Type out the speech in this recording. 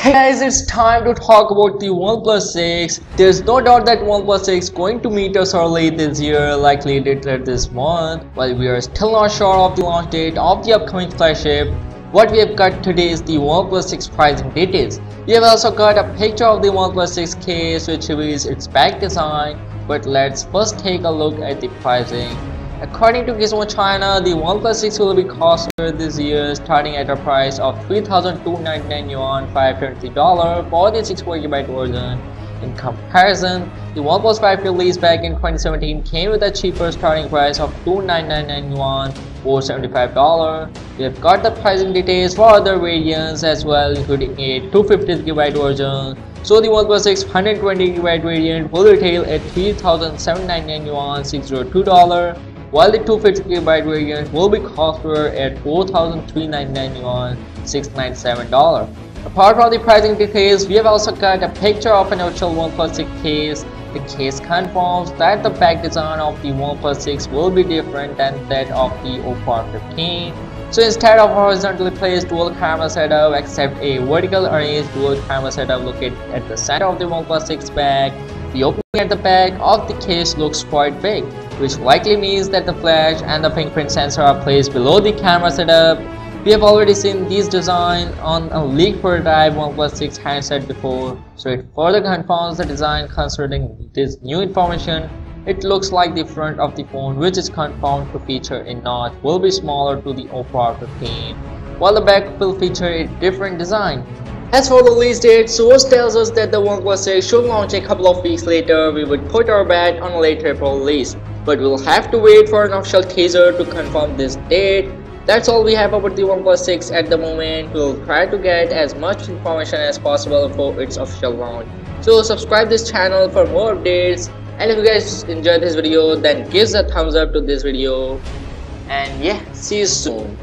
Hey guys, it's time to talk about the OnePlus 6. There's no doubt that OnePlus 6 is going to meet us early this year, likely later this month. While we are still not sure of the launch date of the upcoming flagship, what we have got today is the OnePlus 6 pricing details. We have also got a picture of the OnePlus 6 case which reveals its back design, but let's first take a look at the pricing. According to Gizmo China, the OnePlus 6 will be costlier this year, starting at a price of 3,299 yuan, $520 for the 6GB version. In comparison, the OnePlus 5 released back in 2017 came with a cheaper starting price of 2,999 yuan, $475. We have got the pricing details for other variants as well, including a 250GB version. So the OnePlus 6 120GB variant will retail at 3,799 yuan, $602. While the 250GB variant will be costlier at 4,399 yuan, $697. Apart from the pricing details, we have also got a picture of an actual OnePlus 6 case. The case confirms that the back design of the OnePlus 6 will be different than that of the Oppo R15. So instead of a horizontally placed dual camera setup, except a vertical arranged dual camera setup located at the center of the OnePlus 6 back, the opening at the back of the case looks quite big, which likely means that the flash and the fingerprint sensor are placed below the camera setup. We have already seen these designs on a leaked prototype OnePlus 6 handset before, so it further confirms the design. Considering this new information, it looks like the front of the phone, which is confirmed to feature a notch, will be smaller to the Oppo R15, while the back will feature a different design. As for the release date, source tells us that the OnePlus 6 should launch a couple of weeks later. We would put our bet on a late April release, but we'll have to wait for an official teaser to confirm this date. That's all we have about the OnePlus 6 at the moment. We'll try to get as much information as possible for its official launch. So subscribe this channel for more updates, and if you guys enjoyed this video, then give a thumbs up to this video, and yeah, see you soon.